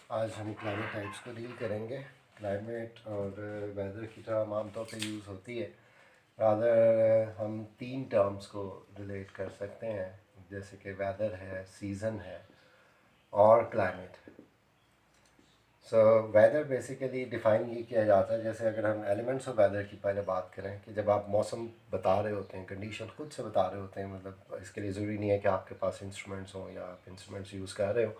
आज हम climate types को डील करेंगे। क्लाइमेट और वेदर की टर्म आमतौर पे यूज़ होती है। रादर हम तीन टर्म्स को रिलेट कर सकते हैं, जैसे कि वेदर है, सीज़न है और climate. So whether basically define ये किया जाता है, जैसे अगर हम एलिमेंट्स ऑफ वेदर की पहले बात करें कि जब आप मौसम बता रहे होते हैं, कंडीशन खुद से बता रहे होते हैं, मतलब इसके लिए ज़रूरी नहीं है कि आपके पास इंस्ट्रूमेंट्स हों या आप इंस्ट्रूमेंट्स यूज़ कर रहे हो।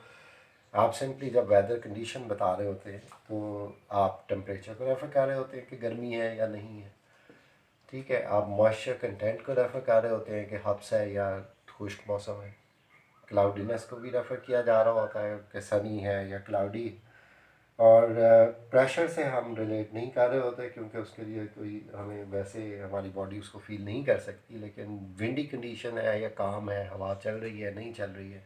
आप सिंपली जब वेदर कंडीशन बता रहे होते हैं तो आप टेम्परेचर को रेफ़र कर रहे होते हैं कि गर्मी है या नहीं है। ठीक है, आप मॉइस्चर कंटेंट को रेफ़र कर रहे होते हैं कि हब्स है या खुश्क मौसम है। क्लाउडीनेस को भी रेफ़र किया जा रहा होता है कि सनी है या क्लाउडी। और प्रेशर से हम रिलेट नहीं कर रहे होते क्योंकि उसके लिए कोई हमें वैसे हमारी बॉडी उसको फील नहीं कर सकती। लेकिन विंडी कंडीशन है या काम है, हवा चल रही है नहीं चल रही है,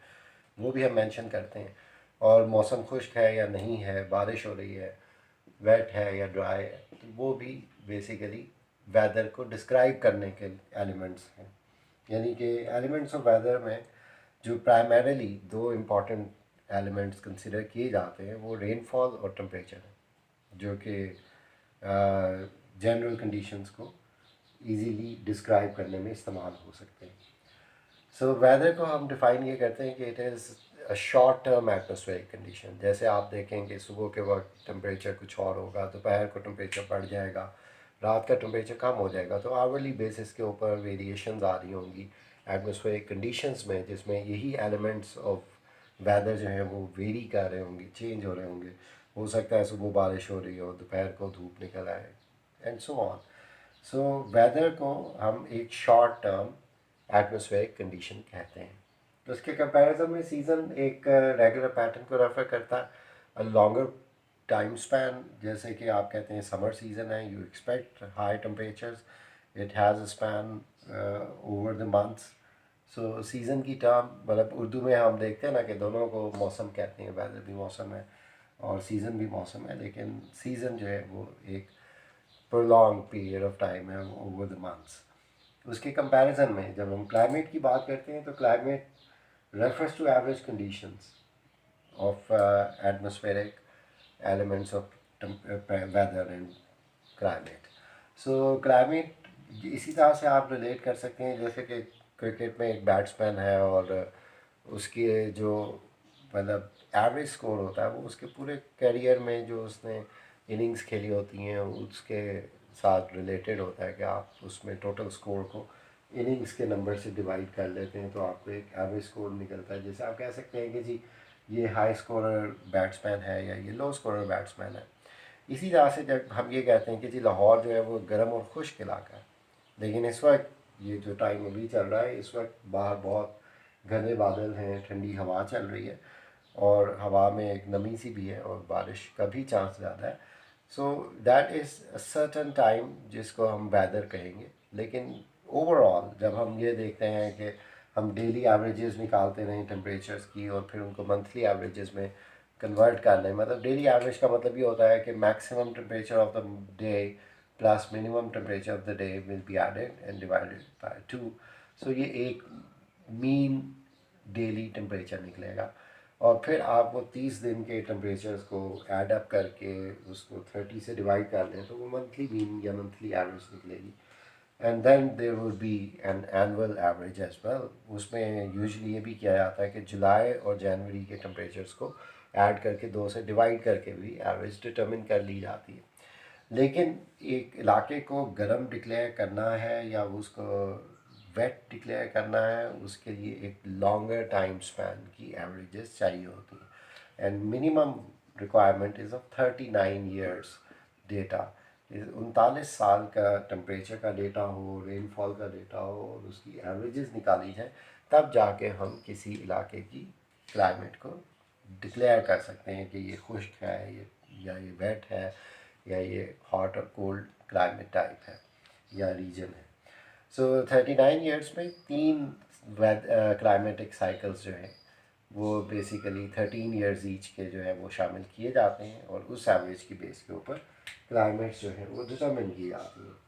वो भी हम मेंशन करते हैं। और मौसम खुश्क है या नहीं है, बारिश हो रही है, वेट है या ड्राई है, तो वो भी बेसिकली वेदर को डिस्क्राइब करने के एलिमेंट्स हैं। यानी कि एलिमेंट्स ऑफ वेदर में जो प्राइमरीली दो इम्पॉर्टेंट एलिमेंट्स कंसिडर किए जाते हैं वो रेनफॉल और टेम्परेचर है, जो कि जनरल कंडीशंस को इजीली डिस्क्राइब करने में इस्तेमाल हो सकते हैं। सो वेदर को हम डिफ़ाइन ये करते हैं कि it is a short term atmospheric condition. जैसे आप देखेंगे सुबह के वक्त टेम्परेचर कुछ और होगा, दोपहर को टेम्परेचर बढ़ जाएगा, रात का टेम्परेचर कम हो जाएगा, तो आवरली बेसिस के ऊपर वेरिएशंस आ रही होंगी एटमॉस्फेरिक कंडीशंस में, जिसमें यही एलिमेंट्स ऑफ वेदर जो है वो वेरी कर रहे होंगे, चेंज हो रहे होंगे। हो सकता है सुबह बारिश हो रही हो, दोपहर को धूप निकल आए, and so on. So whether को हम एक शॉर्ट टर्म एटमॉस्फेरिक कंडीशन कहते हैं। तो उसके कंपैरिजन में सीज़न एक रेगुलर पैटर्न को रेफर करता है, अ लॉन्गर टाइम स्पैन। जैसे कि आप कहते हैं समर सीज़न है, you expect high temperatures, it has a span over the months. So season की टर्म मतलब उर्दू में हम देखते हैं ना कि दोनों को मौसम कहते हैं, वेदर भी मौसम है और सीज़न भी मौसम है, लेकिन सीज़न जो है वो एक prolonged period of time है over the months। उसके कंपैरिजन में जब हम क्लाइमेट की बात करते हैं तो climate refers to average conditions of atmospheric elements of weather and climate। So climate इसी तरह से आप रिलेट कर सकते हैं, जैसे कि क्रिकेट में एक बैट्समैन है और उसके जो मतलब एवरेज स्कोर होता है वो उसके पूरे करियर में जो उसने इनिंग्स खेली होती हैं उसके साथ रिलेटेड होता है कि आप उसमें टोटल स्कोर को इनिंग्स के नंबर से डिवाइड कर लेते हैं तो आपको एक एवरेज स्कोर निकलता है। जैसे आप कह सकते हैं कि जी ये हाई स्कोरर बैट्समैन है या ये लो स्कोरर बैट्समैन है। इसी तरह से जब हम ये कहते हैं कि जी लाहौर जो है वो गर्म और खुश्क इलाका है, लेकिन इस वक्त ये जो टाइम अभी चल रहा है इस वक्त बाहर बहुत घने बादल हैं, ठंडी हवा चल रही है और हवा में एक नमी सी भी है और बारिश का भी चांस ज़्यादा है। So that is a certain time जिसको हम वेदर कहेंगे। लेकिन ओवरऑल जब हम ये देखते हैं कि हम डेली एवरेजेस निकालते रहें टेम्परेचर्स की और फिर उनको मंथली एवरेजेस में कन्वर्ट कर लें, मतलब डेली एवरेज का मतलब ये होता है कि maximum temperature of the day plus minimum temperature of the day will be added and divided by 2। So ये एक मीन डेली टेम्परेचर निकलेगा और फिर आप वो 30 दिन के टेम्परेचर्स को ऐड अप करके उसको 30 से डिवाइड कर लें तो वो मंथली मीन या मंथली एवरेज निकलेगी। And then there will be an annual average as well. उसमें यूजुअली ये भी किया जाता है कि जुलाई और जनवरी के टेम्परेचर्स को ऐड करके 2 से डिवाइड करके भी एवरेज डिटर्मिन कर ली जाती है। लेकिन एक इलाके को गर्म डिक्लेयर करना है या उसको वेट डिक्लेयर करना है उसके लिए एक लॉन्गर टाइम स्पैन की एवरेजेस चाहिए होती हैं and minimum requirement is of 39 years data. 39 साल का टेम्परेचर का डेटा हो, रेनफॉल का डेटा हो और उसकी एवरेजेस निकाली जाए, तब जाके हम किसी इलाके की क्लाइमेट को डिक्लेयर कर सकते हैं कि ये खुश्क है ये या ये वेट है या ये हॉट और कोल्ड क्लाइमेट टाइप है या रीजन है। सो 39 ईयर्स में तीन क्लाइमेटिक साइकिल्स जो हैं वो बेसिकली 13 ईयर्स ईच के जो है वो शामिल किए जाते हैं और उस एवरेज की बेस के ऊपर क्लाइमेट्स जो है वो डिटर्मिन की जाती हैं।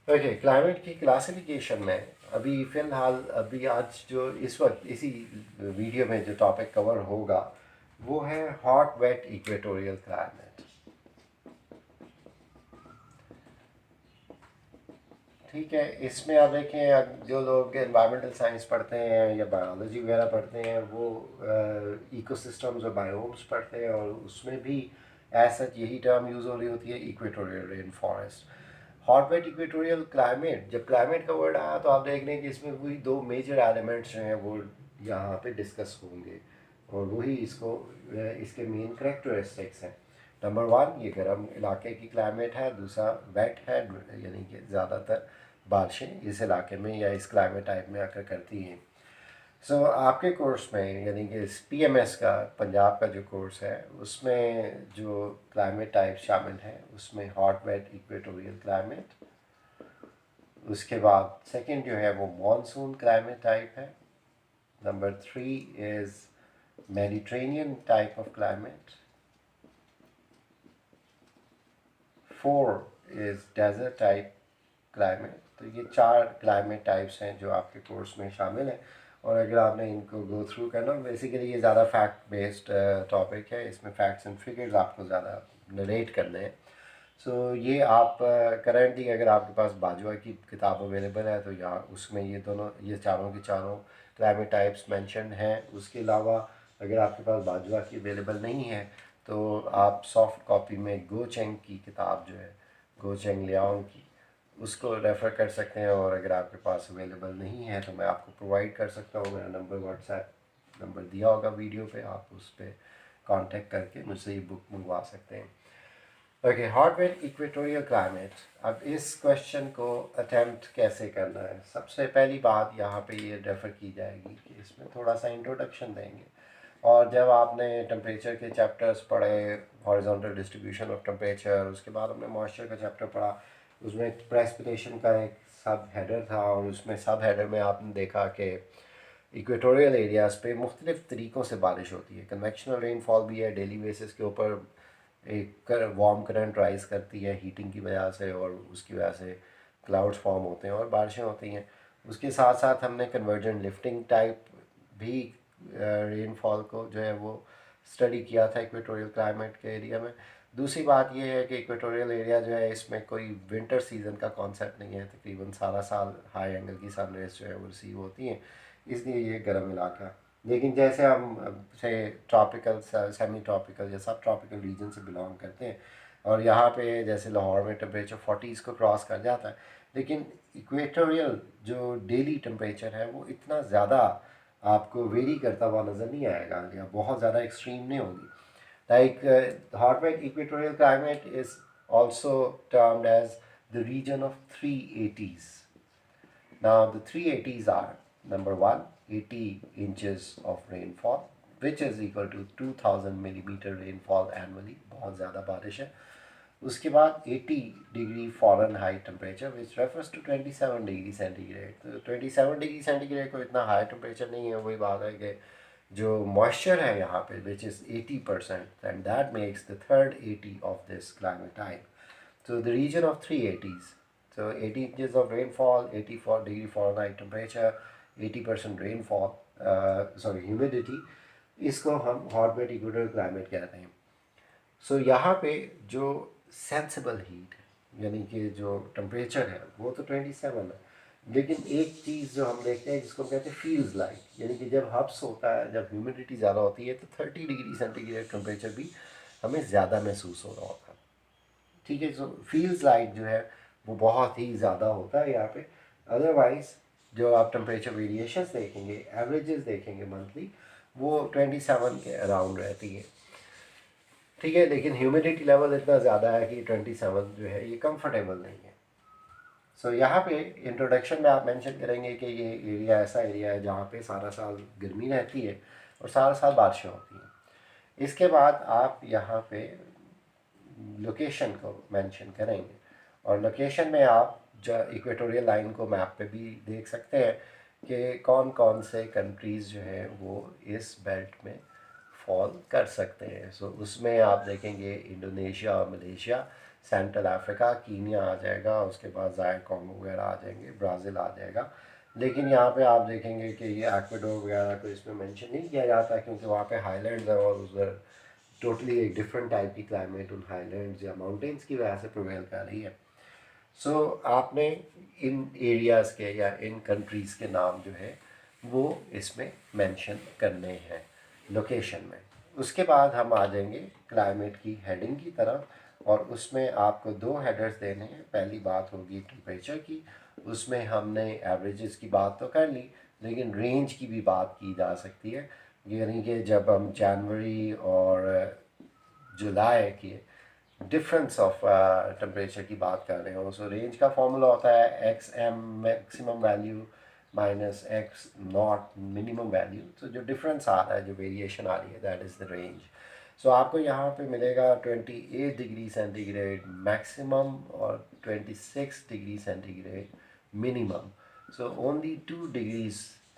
ओके, क्लाइमेट की क्लासिफिकेशन में अभी फ़िलहाल अभी आज जो इस वक्त इसी वीडियो में जो टॉपिक कवर होगा वो है हॉट वेट इक्वेटोरियल क्लाइमेट। ठीक है, इसमें आप देखें, जो लोग एनवायरमेंटल साइंस पढ़ते हैं या बायोलॉजी वगैरह पढ़ते हैं वो इकोसिस्टम्स और बायोम्स पढ़ते हैं, और उसमें भी ऐसा यही टर्म यूज़ हो रही होती है, equatorial rain forest. Hot wet equatorial climate, जब क्लाइमेट का वर्ड आया तो आप देख रहे हैं कि इसमें वही दो मेजर एलिमेंट्स जो हैं वो यहाँ पे डिस्कस होंगे, और वही इसको इसके मेन करेक्टरिस्टिक्स हैं। नंबर वन, ये गर्म इलाके की क्लाइमेट है। दूसरा वेट है, यानी कि ज़्यादातर बारिशें इस इलाके में या इस क्लाइमेट टाइप में आकर करती हैं। सो आपके कोर्स में, यानी कि इस PMS का, पंजाब का जो कोर्स है, उसमें जो क्लाइमेट टाइप शामिल है उसमें हॉट वेट इक्वेटोरियल क्लाइमेट, उसके बाद सेकंड जो है वो मॉनसून क्लाइमेट टाइप है। Number three is Mediterranean type of climate. Four is desert type climate. तो ये चार क्लाइमेट टाइप्स हैं जो आपके कोर्स में शामिल हैं, और अगर आपने इनको गो थ्रू करना, बेसिकली ये ज़्यादा फैक्ट बेस्ड टॉपिक है, इसमें फैक्ट्स एंड फिगर्स आपको ज़्यादा नरेट करने हैं। सो ये आप करेंटली अगर आपके पास बाजवा की किताब अवेलेबल है तो यहाँ उसमें ये दोनों, ये चारों की चारों क्लाइमेट टाइप्स मेंशन हैं। उसके अलावा अगर आपके पास बाजवा की अवेलेबल नहीं है तो आप सॉफ्ट कॉपी में गो चेंग की किताब जो है, गो चेंग लियाओंग की, उसको रेफ़र कर सकते हैं। और अगर आपके पास अवेलेबल नहीं है तो मैं आपको प्रोवाइड कर सकता हूँ, मेरा नंबर व्हाट्सएप नंबर दिया होगा वीडियो पे, आप उस पर कांटेक्ट करके मुझसे ये बुक मंगवा सकते हैं। Okay, hot wet equatorial climate. अब इस क्वेश्चन को अटेम्प्ट कैसे करना है, सबसे पहली बात यहाँ पे ये रेफ़र की जाएगी कि इसमें थोड़ा सा इंट्रोडक्शन देंगे। और जब आपने टेम्परेचर के चैप्टर्स पढ़े, हॉरिजॉन्टल डिस्ट्रीब्यूशन ऑफ टेम्परेचर, उसके बाद हमने मॉइस्चर का चैप्टर पढ़ा, उसमें प्रेसिपिटेशन का एक सब हेडर था, और उसमें सब हेडर में आपने देखा कि इक्वेटोरियल एरियाज़ पे मुख्तलिफ़ तरीक़ों से बारिश होती है। कन्वेक्शनल रेनफॉल भी है, डेली बेसिस के ऊपर एक वार्म करंट राइज करती है हीटिंग की वजह से, और उसकी वजह से क्लाउड्स फॉर्म होते हैं और बारिशें होती हैं। उसके साथ साथ हमने कन्वर्जेंट लिफ्टिंग टाइप भी रेनफॉल को जो है वो स्टडी किया था इक्वेटोरियल क्लाइमेट के एरिया में। दूसरी बात यह है कि इक्वेटोरियल एरिया जो है इसमें कोई विंटर सीज़न का कॉन्सेप्ट नहीं है, तकरीबन सारा साल हाई एंगल की सन रेज जो है वो रिसीव होती हैं, इसलिए ये गर्म इलाका। लेकिन जैसे हम से ट्रॉपिकल, सेमी ट्रॉपिकल या सब ट्रॉपिकल रीजन से बिलोंग करते हैं, और यहाँ पे जैसे लाहौर में टेम्परेचर 40s को क्रॉस कर जाता है, लेकिन इक्वेटोरियल जो डेली टेम्परेचर है वो इतना ज़्यादा आपको वेरी करता हुआ नज़र नहीं आएगा, या बहुत ज़्यादा एक्सट्रीम नहीं होगी। Like hot wet equatorial climate is also termed as the region of 380s. Now the 380s are: number one, 80 inches of rainfall, which is equal to 2000 millimeter rainfall annually, बहुत ज़्यादा बारिश है। उसके बाद 80 degree Fahrenheit temperature, which refers to 27 degree centigrade. तो 27 degree centigrade को इतना high temperature नहीं है। वही बात है कि जो मॉइस्चर है यहाँ पे, which is 80%, and that makes the third 80 of this climate type. So the region of 380s. So 80 inches of rainfall, 84 degree Fahrenheit temperature, 80% rainfall, sorry humidity, इसको हम हॉट वेट इक्वेटोरियल क्लाइमेट कहते हैं। सो यहाँ पे जो सेंसिबल हीट है, यानी कि जो टेम्परेचर है वो तो 27 है, लेकिन एक चीज़ जो हम देखते हैं जिसको हम कहते हैं फील्स लाइक, यानी कि जब हब्स होता है, जब ह्यूमिडिटी ज़्यादा होती है तो 30 डिग्री सेंटीग्रेड टेम्परेचर भी हमें ज़्यादा महसूस हो रहा होता है। ठीक है, सो फील्स लाइक जो है वो बहुत ही ज़्यादा होता है यहाँ पे। अदरवाइज जो आप टेम्परेचर वेरिएशंस देखेंगे, एवरेजेस देखेंगे मंथली, वो 27 के अराउंड रहती है। ठीक है, लेकिन ह्यूमिडिटी लेवल इतना ज़्यादा है कि 27 जो है ये कंफर्टेबल नहीं है। सो यहाँ पे इंट्रोडक्शन में आप मेंशन करेंगे कि ये एरिया ऐसा एरिया है जहाँ पे सारा साल गर्मी रहती है और सारा साल बारिशें होती हैं। इसके बाद आप यहाँ पे लोकेशन को मेंशन करेंगे, और लोकेशन में आप जो इक्वेटोरियल लाइन को मैप पे भी देख सकते हैं कि कौन कौन से कंट्रीज़ जो हैं वो इस बेल्ट में फॉल कर सकते हैं। सो उसमें आप देखेंगे इंडोनेशिया और मलेशिया, सेंट्रल अफ्रीका, कीनिया आ जाएगा, उसके बाद ज़ायर कॉन्गो वगैरह आ जाएंगे, ब्राज़ील आ जाएगा। लेकिन यहाँ पे आप देखेंगे कि ये एक्वाडोर वगैरह को इसमें मेंशन नहीं किया जाता क्योंकि वहाँ पे हाईलैंड्स है और उधर टोटली एक डिफरेंट टाइप की क्लाइमेट उन हाईलैंड्स या माउंटेन्स की वजह से प्रिवेल कर रही है। सो आपने इन एरियाज़ के या इन कंट्रीज़ के नाम जो है वो इसमें मेंशन करने हैं लोकेशन में। उसके बाद हम आ जाएंगे क्लाइमेट की हेडिंग की तरफ और उसमें आपको दो हेडर्स देने हैं। पहली बात होगी टेम्परेचर की, उसमें हमने एवरेजेस की बात तो कर ली लेकिन रेंज की भी बात की जा सकती है, यानी कि जब हम जनवरी और जुलाई की डिफरेंस ऑफ टेम्परेचर की बात कर रहे हो। सो रेंज का फॉर्मूला होता है X M maximum value minus X not minimum value. तो जो डिफरेंस आ रहा है, जो वेरिएशन आ रही है, दैट इज़ द रेंज। सो आपको यहाँ पे मिलेगा 28 डिग्री सेंटीग्रेड मैक्सिमम और 26 degree centigrade minimum. So only 2 degrees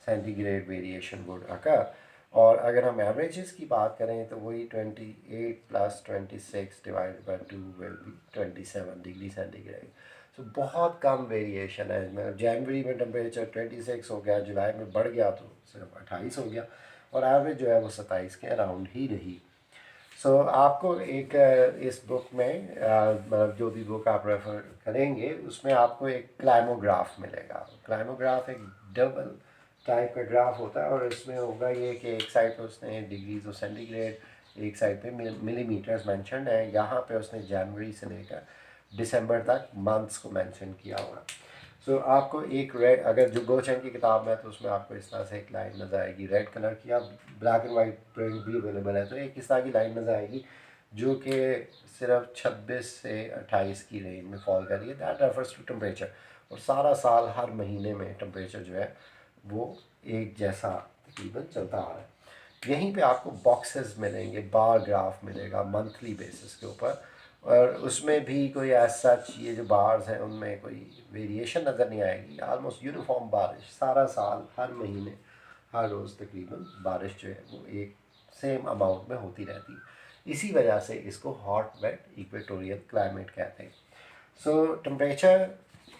centigrade variation would अकर। और अगर हम एवरेजेस की बात करें तो वही 28 plus 26 divide by 2 will be 27 degree centigrade. So बहुत कम वेरिएशन है। मैं जनवरी में टेम्परेचर 26 हो गया, जुलाई में बढ़ गया तो सिर्फ 28 हो गया और एवरेज जो है वो 27 के अराउंड ही रही। सो आपको एक इस बुक में मतलब जो भी बुक आप रेफ़र करेंगे उसमें आपको एक क्लाइमोग्राफ मिलेगा। क्लाइमोग्राफ एक डबल टाइप का ग्राफ होता है और इसमें होगा ये कि एक साइड पे उसने डिग्रीज ऑफ सेंटीग्रेड, एक साइड पे मिलीमीटर्स मेंशन है। यहाँ पे उसने जनवरी से लेकर दिसंबर तक मंथ्स को मेंशन किया हुआ। सो आपको एक रेड, अगर जो गोचन की किताब है तो उसमें आपको इस तरह से एक लाइन नज़र आएगी रेड कलर की। अब ब्लैक एंड वाइट प्रिंट भी अवेलेबल है तो एक इस तरह की लाइन नज़र आएगी जो कि सिर्फ 26 से 28 की रेंज में फॉल कर रही है। That refers to temperature. और सारा साल हर महीने में टेम्परेचर जो है वो एक जैसा तकरीबन चलता आ रहा है। यहीं पे आपको बॉक्सेस मिलेंगे, बार ग्राफ मिलेगा मंथली बेसिस के ऊपर और उसमें भी कोई ऐसा सच ये जो बार्स हैं उनमें कोई वेरिएशन नज़र नहीं आएगी। आलमोस्ट यूनिफॉर्म बारिश सारा साल हर महीने हर रोज़ तकरीबन बारिश जो है वो एक सेम अमाउंट में होती रहती है। इसी वजह से इसको हॉट वेट इक्वेटोरियल क्लाइमेट कहते हैं। सो टेम्परेचर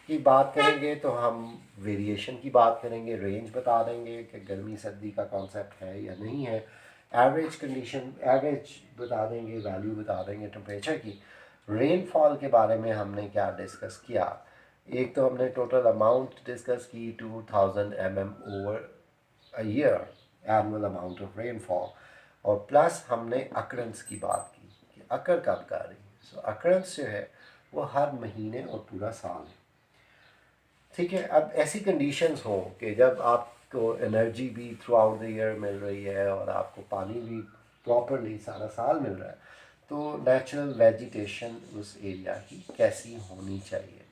की बात करेंगे तो हम वेरिएशन की बात करेंगे, रेंज बता देंगे कि गर्मी सर्दी का कॉन्सेप्ट है या नहीं है, एवरेज कंडीशन एवरेज बता देंगे, वैल्यू बता देंगे टेम्परेचर की। रेनफॉल के बारे में हमने क्या डिस्कस किया, एक तो हमने टोटल अमाउंट डिस्कस की 2000 mm over a year, annual amount of rainfall, और प्लस हमने अकरेंस की बात की कि अकर कब कर रही है। सो अकरेंस जो है वो हर महीने और पूरा साल है। ठीक है, अब ऐसी कंडीशंस हो कि जब आपको एनर्जी भी थ्रू आउट द ईयर मिल रही है और आपको पानी भी प्रॉपरली सारा साल मिल रहा है, तो नेचुरल वेजिटेशन उस एरिया की कैसी होनी चाहिए।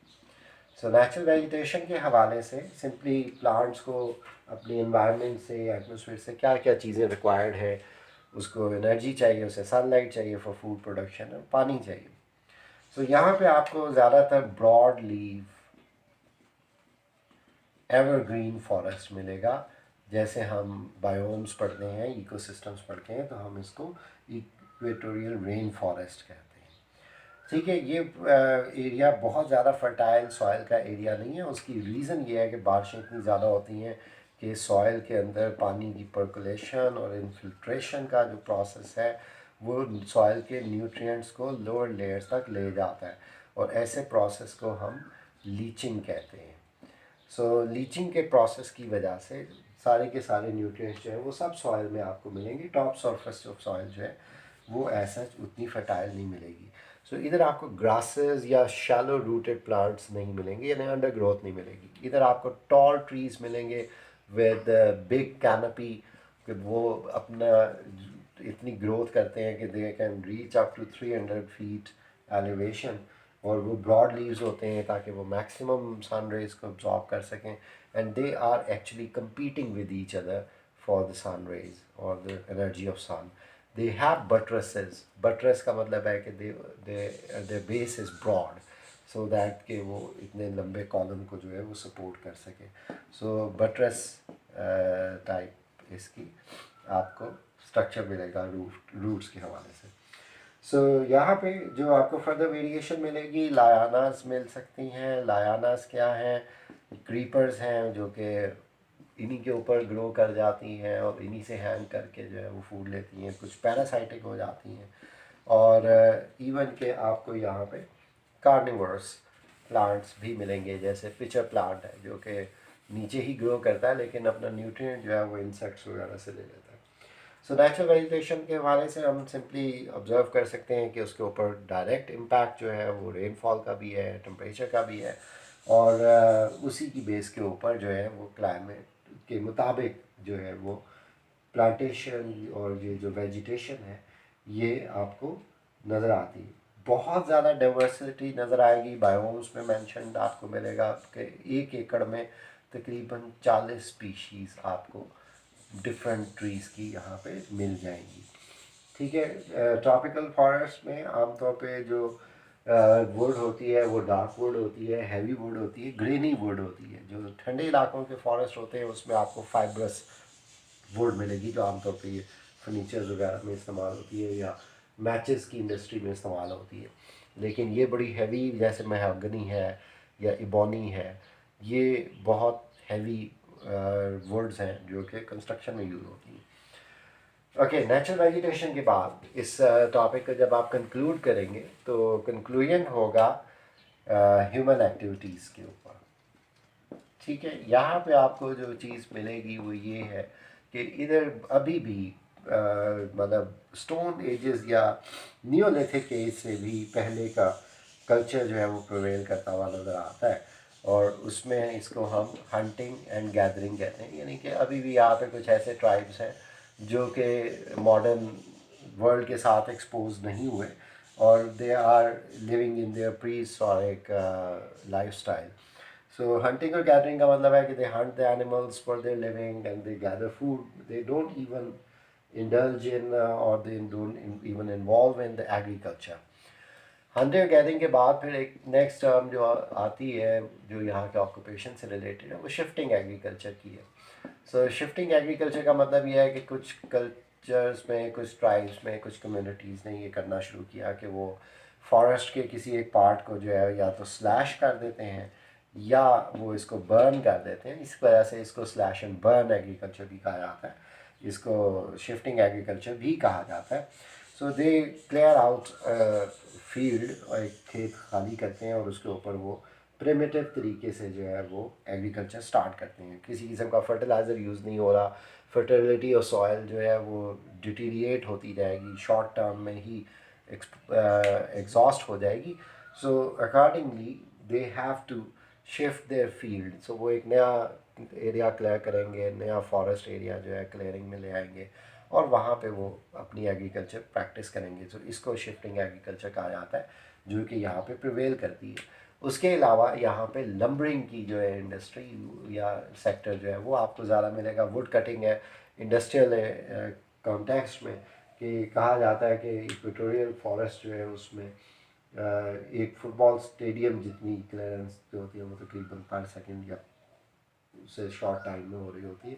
सो नेचुरल वेजिटेशन के हवाले से सिंपली प्लांट्स को अपनी एनवायरनमेंट से, एटमॉस्फेयर से क्या क्या चीज़ें रिक्वायर्ड है, उसको एनर्जी चाहिए, उसे सनलाइट चाहिए फॉर फूड प्रोडक्शन, और पानी चाहिए। सो यहाँ पे आपको ज़्यादातर ब्रॉड लीव एवरग्रीन फॉरेस्ट मिलेगा। जैसे हम बायोम्स पढ़ते हैं, इकोसिस्टम्स पढ़ते हैं, तो हम इसको इक्वेटोरियल रेन फॉरेस्ट कहते हैं। ठीक है, ये एरिया बहुत ज़्यादा फर्टाइल सॉइल का एरिया नहीं है। उसकी रीज़न ये है कि बारिशें इतनी ज़्यादा होती हैं कि सॉइल के अंदर पानी की पर्कुलेशन और इनफिल्ट्रेशन का जो प्रोसेस है वो सॉइल के न्यूट्रिएंट्स को लोअर लेयर्स तक ले जाता है और ऐसे प्रोसेस को हम लीचिंग कहते हैं। सो लीचिंग के प्रोसेस की वजह से सारे के सारे न्यूट्रिएंट्स जो है वो सब सॉइल में आपको मिलेंगे। टॉप सरफेस ऑफ सॉइल जो है वो ऐसा उतनी फर्टाइल नहीं मिलेगी। सो इधर आपको ग्रासेस या शैलो रूटेड प्लांट्स नहीं मिलेंगे, यानी अंडर ग्रोथ नहीं मिलेगी। इधर आपको टॉल ट्रीज मिलेंगे विद बिग कैनपी, कि वो अपना इतनी ग्रोथ करते हैं कि they can reach up to 300 feet elevation, और वो ब्रॉड लीव्स होते हैं ताकि वो मैक्सिमम सन रेज को अब्जॉर्ब कर सकें, and they are actually competing with each other for the sun rays or the energy of sun. They have buttresses. buttress का मतलब है कि their base is broad so that कि वो इतने लंबे कॉलम को जो है वो सपोर्ट कर सके। सो बटरेस टाइप इसकी आपको स्ट्रक्चर मिलेगा रूट्स के हवाले से। सो यहाँ पे जो आपको फर्दर वेरिएशन मिलेगी, लायानास मिल सकती हैं। लायानास क्या हैं? क्रीपर्स हैं जो कि इन्हीं के ऊपर ग्रो कर जाती हैं और इन्हीं से हैंग करके जो है वो फूड लेती हैं, कुछ पैरासाइटिक हो जाती हैं। और इवन के आपको यहाँ पे कार्निवोरस प्लांट्स भी मिलेंगे, जैसे पिचर प्लांट है जो कि नीचे ही ग्रो करता है लेकिन अपना न्यूट्रिएंट जो है वो इंसेक्ट्स वगैरह से ले लेता है। सो नेचुरल वेजिटेशन के हवाले से हम सिंपली ऑब्जर्व कर सकते हैं कि उसके ऊपर डायरेक्ट इम्पैक्ट जो है वो रेनफॉल का भी है, टेम्परेचर का भी है, और उसी की बेस के ऊपर जो है वो क्लाइमेट के मुताबिक जो है वो प्लांटेशन और ये जो वेजिटेशन है ये आपको नज़र आती है। बहुत ज़्यादा डाइवर्सिटी नज़र आएगी। बायोम्स में मेंशन आपको मिलेगा कि 1 एकड़ में तकरीबन 40 स्पीशीज़ आपको डिफरेंट ट्रीज़ की यहाँ पे मिल जाएंगी। ठीक है। ट्रॉपिकल फॉरेस्ट में आमतौर पे जो वुड होती है वो डार्क वुड होती है, हैवी वुड होती है, ग्रेनी वुड होती है। जो ठंडे इलाकों के फॉरेस्ट होते हैं उसमें आपको फाइब्रस वुड मिलेगी जो आमतौर पे ये फर्नीचर वगैरह में इस्तेमाल होती है या मैचेस की इंडस्ट्री में इस्तेमाल होती है। लेकिन ये बड़ी हैवी, जैसे मेहगनी है या इबोनी है, ये बहुत हैवी वर्ड्स हैं जो कि कंस्ट्रक्शन में यूज़ होती हैं। ओके, नेचुरल वेजिटेशन के बाद इस टॉपिक को जब आप कंक्लूड करेंगे तो कंक्लूजन होगा ह्यूमन एक्टिविटीज़ के ऊपर। ठीक है। यहाँ पे आपको जो चीज़ मिलेगी वो ये है कि इधर अभी भी मतलब स्टोन एजेस या नियोलिथिक एज से भी पहले का कल्चर जो है वो प्रिवेल करता हुआ नज़र आता है, और उसमें इसको हम हंटिंग एंड गैदरिंग कहते हैं। यानी कि अभी भी यहाँ पे कुछ ऐसे ट्राइब्स हैं जो कि मॉडर्न वर्ल्ड के साथ एक्सपोज नहीं हुए और they are living in their prehistoric lifestyle. So hunting or gathering का मतलब है कि they hunt the animals for their living and they gather food. They don't even indulge in or they don't even involve in the agriculture. Hunter gathering के बाद फिर एक next term जो आती है जो यहाँ के ऑक्यूपेशन से रिलेटेड है वो शिफ्टिंग एग्रीकल्चर की है। सो शिफ्टिंग एग्रीकल्चर का मतलब ये है कि कुछ कल्चर्स में, कुछ ट्राइब्स में, कुछ कम्युनिटीज़ ने ये करना शुरू किया कि वो फॉरेस्ट के किसी एक पार्ट को जो है या तो स्लैश कर देते हैं या वो इसको बर्न कर देते हैं। इस वजह से इसको स्लैश एंड बर्न एग्रीकल्चर भी कहा जाता है, इसको शिफ्टिंग एग्रीकल्चर भी कहा जाता है। सो दे क्लियर आउट फील्ड, और एक खेत खाली करते हैं और उसके ऊपर वो प्रिमिटिव तरीके से जो है वो एग्रीकल्चर स्टार्ट करते हैं। किसी किस्म का फर्टिलाइज़र यूज़ नहीं हो रहा, फर्टिलिटी और सॉइल जो है वो डिटीरिएट होती जाएगी, शॉर्ट टर्म में ही एग्जॉस्ट हो जाएगी। So accordingly they have to shift their field. So वो एक नया एरिया क्लियर करेंगे, नया फॉरेस्ट एरिया जो है क्लियरिंग में ले आएंगे और वहाँ पे वो अपनी एग्रीकल्चर प्रैक्टिस करेंगे। तो इसको शिफ्टिंग एग्रीकल्चर कहा जाता है जो कि यहाँ पे प्रिवेल करती है। उसके अलावा यहाँ पे लंबरिंग की जो है इंडस्ट्री या सेक्टर जो है वो आपको ज़्यादा मिलेगा। वुड कटिंग है इंडस्ट्रियल कॉन्टेक्स्ट में, कि कहा जाता है कि इक्वेटोरियल फॉरेस्ट जो है उसमें एक फुटबॉल स्टेडियम जितनी क्लियरेंस जो होती है वो तकरीबन पर सेकंड या उससे शॉर्ट टाइम में हो रही होती है।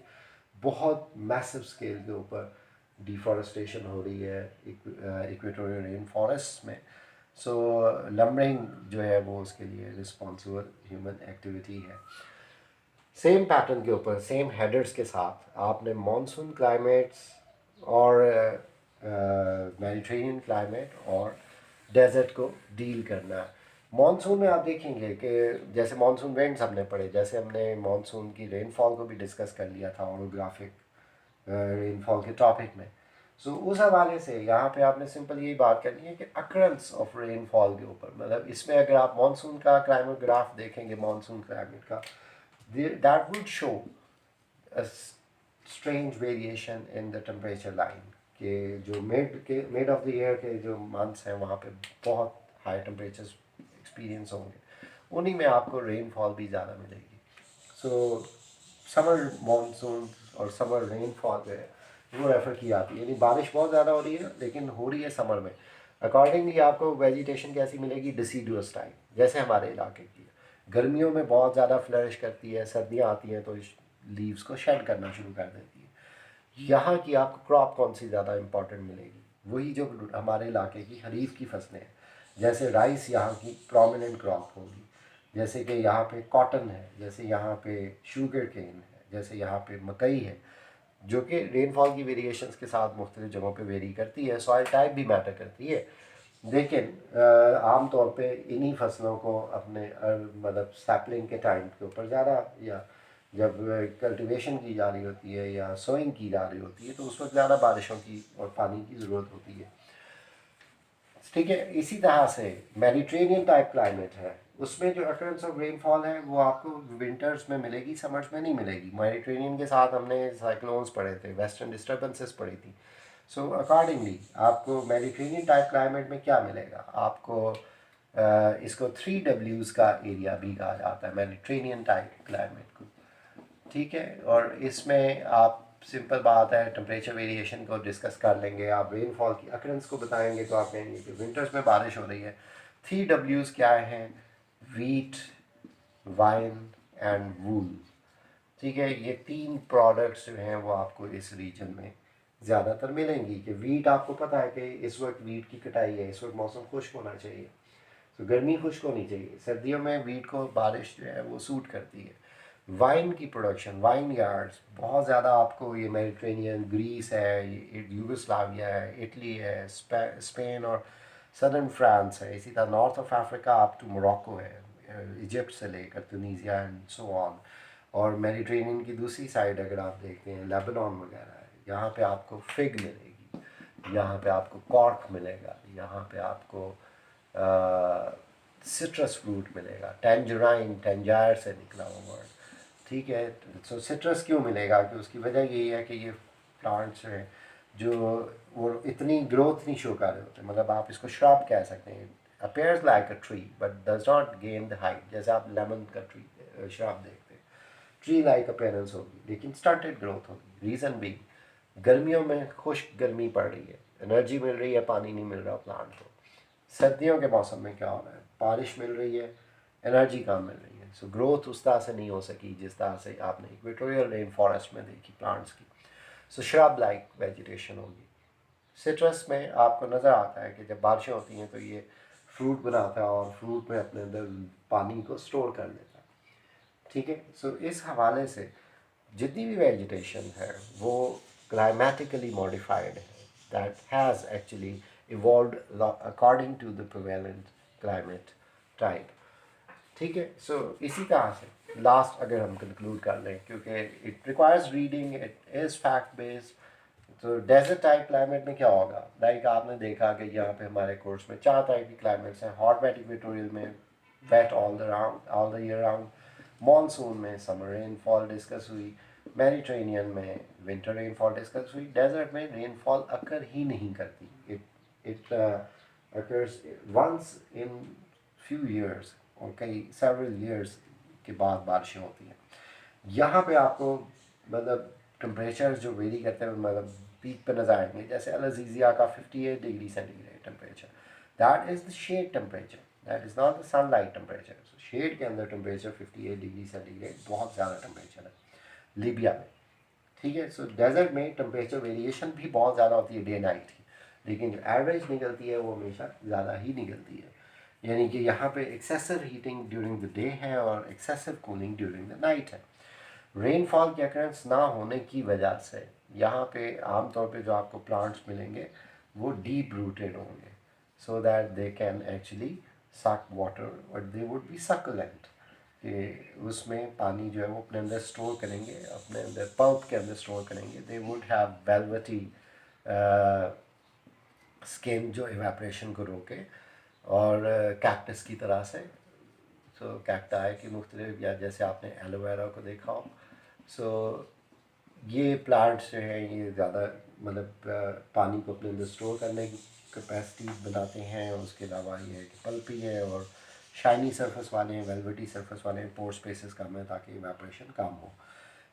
बहुत मैसिव स्केल के ऊपर डिफॉरेस्टेशन हो रही है इक्वेटोरियल रेन फॉरेस्ट में। सो लंबरिंग जो है वो उसके लिए रिस्पॉन्सिबल ह्यूमन एक्टिविटी है। सेम पैटर्न के ऊपर, सेम हेडर्स के साथ आपने मॉनसून क्लाइमेट्स और मेडिटेरेनियन क्लाइमेट और डेजर्ट को डील करना है। मॉनसून में आप देखेंगे कि जैसे मॉनसून विंड्स हमने पढ़े, जैसे हमने मॉनसून की रेनफॉल को भी डिस्कस कर लिया था ऑरोग्राफिक रेनफॉल के टॉपिक में। सो उस हवाले से यहाँ पे आपने सिंपल यही बात करनी है कि अक्रंस ऑफ रेनफॉल के ऊपर, मतलब इसमें अगर आप मॉनसून का क्लाइमेट ग्राफ देखेंगे, मॉनसून क्लाइमेट का, that would show a strange variation in the temperature line, कि जो मिड ऑफ द ईयर के जो मंथ्स हैं वहाँ पे बहुत हाई टेम्परेचर्स एक्सपीरियंस होंगे, उन्हीं में आपको रेनफॉल भी ज़्यादा मिलेगी। सो समर मानसून और समर रेनफॉल जो है वो रेफ़र की जाती है, यानी बारिश बहुत ज़्यादा हो रही है लेकिन हो रही है समर में। अकॉर्डिंगली आपको वेजिटेशन कैसी मिलेगी, डिसीडुअस टाइप, जैसे हमारे इलाके की है। गर्मियों में बहुत ज़्यादा फ्लरिश करती है, सर्दियाँ आती हैं तो लीव्स को शेड करना शुरू कर देती है। यहाँ की आपको क्रॉप कौन सी ज़्यादा इंपॉर्टेंट मिलेगी, वही जो हमारे इलाके की खरीफ की फसलें हैं। जैसे राइस यहाँ की प्रोमिनेंट क्रॉप होगी, जैसे कि यहाँ पे कॉटन है, जैसे यहाँ पे शुगर केन है, जैसे यहाँ पे मकई है, जो कि रेनफॉल की वेरिएशंस के साथ मुख्तलिफ जगहों पे वेरी करती है। सॉइल टाइप भी मैटर करती है। लेकिन आम तौर पे इन्हीं फसलों को अपने मतलब सैपलिंग के टाइम के ऊपर ज़्यादा, या जब कल्टीवेशन की जा रही होती है या सोइंग की जा रही होती है, तो उस वक्त ज़्यादा बारिशों की और पानी की ज़रूरत होती है। ठीक है, इसी तरह से मेडिटेरेनियन टाइप क्लाइमेट है, उसमें जो अकरेंस ऑफ रेनफॉल है वो आपको विंटर्स में मिलेगी, समर्स में नहीं मिलेगी। मेडिटेरेनियन के साथ हमने साइक्लोन्स पढ़े थे, वेस्टर्न डिस्टर्बेंसेस पढ़ी थी। सो अकॉर्डिंगली आपको मेडिटेरेनियन टाइप क्लाइमेट में क्या मिलेगा, आपको इसको 3 Ws का एरिया भी कहा जाता है, मेडिटेरेनियन टाइप क्लाइमेट को। ठीक है, और इसमें आप सिंपल बात है, टेम्परेचर वेरिएशन को डिस्कस कर लेंगे, आप रेनफॉल की अकरेंस को बताएंगे, तो आप कहेंगे कि विंटर्स में बारिश हो रही है। 3 Ws क्या हैं? Wheat, wine and wool. ठीक है, ये 3 प्रोडक्ट्स जो हैं वो आपको इस रीजन में ज़्यादातर मिलेंगी। कि वीट आपको पता है कि इस वक्त वीट की कटाई है, इस वक्त मौसम खुश्क होना चाहिए, तो गर्मी खुश्क होनी चाहिए। सर्दियों में वीट को बारिश जो है वो सूट करती है। वाइन की प्रोडक्शन, वाइन यार्ड्स बहुत ज़्यादा आपको, ये मेडिटेरेनियन, ग्रीस है, ये यूगोस्लाविया है, इटली है, स्पेन और सदर्न फ्रांस है, इसी तरह north of Africa up to Morocco है, इजिप्ट से लेकर तुनीसिया एंड सो ऑन। और मेडिटेरेनियन की दूसरी साइड अगर आप देखते हैं, लेबनान वगैरह है, यहाँ पे आपको फिग मिलेगी, यहाँ पे आपको कॉर्क मिलेगा, यहाँ पे आपको सिट्रस फ्रूट मिलेगा, टेंजराइन, टेंजायर से निकला हुआ वर्ड। ठीक है, सो सिट्रस क्यों मिलेगा? कि उसकी वजह यही है कि ये प्लांट्स हैं जो वो इतनी ग्रोथ नहीं शो कर रहे होते, मतलब आप इसको श्रब कह सकते हैं, appears like a tree but does not gain the height. जैसे आप लेमन का ट्री श्रब देखते हैं, ट्री लाइक अपेयरेंस होगी लेकिन स्टंटेड ग्रोथ होगी। रीज़न भी, गर्मियों में खुश्क गर्मी पड़ रही है, एनर्जी मिल रही है, पानी नहीं मिल रहा प्लांट को। सर्दियों के मौसम में क्या हो रहा है, बारिश मिल रही है, एनर्जी कम मिल रही है, सो ग्रोथ उस तरह से नहीं हो सकी जिस तरह से आपने इक्वेटोरियल रेन फॉरेस्ट में देखी प्लांट्स की। सो श्रब लाइक वेजिटेशन होगी। सिट्रस में आपको नज़र आता है कि जब बारिशें होती हैं तो ये फ्रूट बनाता है और फ्रूट में अपने अंदर पानी को स्टोर कर लेता है। ठीक है, सो इस हवाले से जितनी भी वेजिटेशन है वो climatically modified है, that has actually evolved according to the prevalent climate type। ठीक है, सो इसी तरह से लास्ट अगर हम कंक्लूड कर लें, क्योंकि it requires reading, it is fact based. तो डेजर्ट टाइप क्लाइमेट में क्या होगा, लाइक आपने देखा कि यहाँ पे हमारे कोर्स में 4 टाइप की क्लाइमेट्स हैं। हॉट वेट इक्वेटोरियल में wet all the year round, monsoon में समर रेनफॉल डिस्कस हुई, मेडिटेरेनियन में विंटर रेनफॉल डिस्कस हुई, डेजर्ट में रेनफॉल अकर ही नहीं करती, it occurs once in few years, और कई सेवरल ईयर्स के बाद बारिशें होती हैं। यहाँ पे आपको मतलब टेम्परेचर जो वेरी करते हैं, मतलब पीक पर नजर आएंगे, जैसे अल अज़ीज़िया का 58 degree centigrade temperature, that is the shade temperature, that is not the sunlight temperature. Shade के अंदर टेम्परेचर 58 डिग्री सेंटीग्रेड बहुत ज़्यादा टेम्परेचर है लीबिया में। ठीक है, सो डेजर्ट में टेम्परेचर वेरिएशन भी बहुत ज़्यादा होती है डे नाइट की, लेकिन जो एवरेज निकलती है वो हमेशा ज़्यादा ही निकलती है। यानी कि यहाँ पे excessive heating during the day है और excessive cooling during the night है। रेनफॉल की अकरेंस ना होने की वजह से यहाँ पे आमतौर पे जो आपको प्लांट्स मिलेंगे वो डीप रूटेड होंगे, so that they can actually suck water but they would be succulent, कि उसमें पानी जो है वो अपने अंदर स्टोर करेंगे, अपने अंदर पल्प के अंदर स्टोर करेंगे। They would have velvety skin जो इवेपरेशन को रोके, और कैक्टस की तरह से। सो कैक्टाई की मुख्तलिफ, या जैसे आपने एलोवेरा को देखा हो, सो ये प्लांट्स जो हैं ये ज़्यादा मतलब पानी को अपने अंदर स्टोर करने की कैपेसिटी बनाते हैं। और उसके अलावा ये है कि पल्पी है और शाइनी सरफेस वाले हैं, वेलवेटी सरफेस वाले हैं, पोर स्पेसेस कम है ताकि इवेपोरेशन कम हो।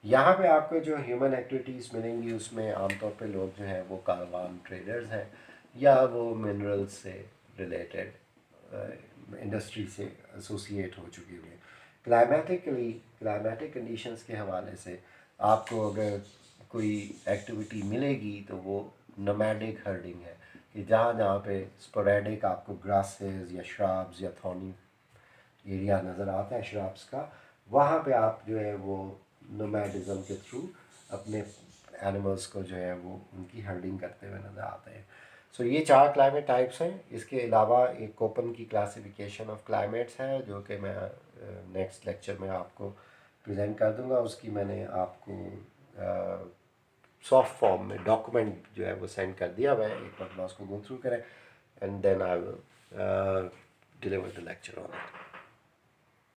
यहाँ पे आपको जो ह्यूमन एक्टिविटीज़ मिलेंगी उसमें आमतौर पे लोग जो हैं वो कारवान ट्रेडर्स हैं, या वो मिनरल्स से रिलेटेड इंडस्ट्री से एसोसिएट हो चुके हुए। क्लाइमेटिक कंडीशंस के हवाले से आपको अगर कोई एक्टिविटी मिलेगी तो वो नोमैडिक हर्डिंग है, कि जहाँ जहाँ पे स्पोरेडिक आपको ग्रासेस या श्रब्स या थॉर्नी एरिया नज़र आता है श्राब्स का, वहाँ पे आप जो है वो नोमैडिज्म के थ्रू अपने एनिमल्स को जो है वो उनकी हर्डिंग करते हुए नज़र आते हैं। सो ये 4 क्लाइमेट टाइप्स हैं। इसके अलावा एक कोपन की क्लासिफिकेशन ऑफ क्लाइमेट्स है जो कि मैं नेक्स्ट लेक्चर में आपको प्रेजेंट कर दूंगा। उसकी मैंने आपको सॉफ्ट फॉर्म में डॉक्यूमेंट जो है वो सेंड कर दिया हुआ है, एक बार उसको गो थ्रू करें and then I will deliver the lecture on it.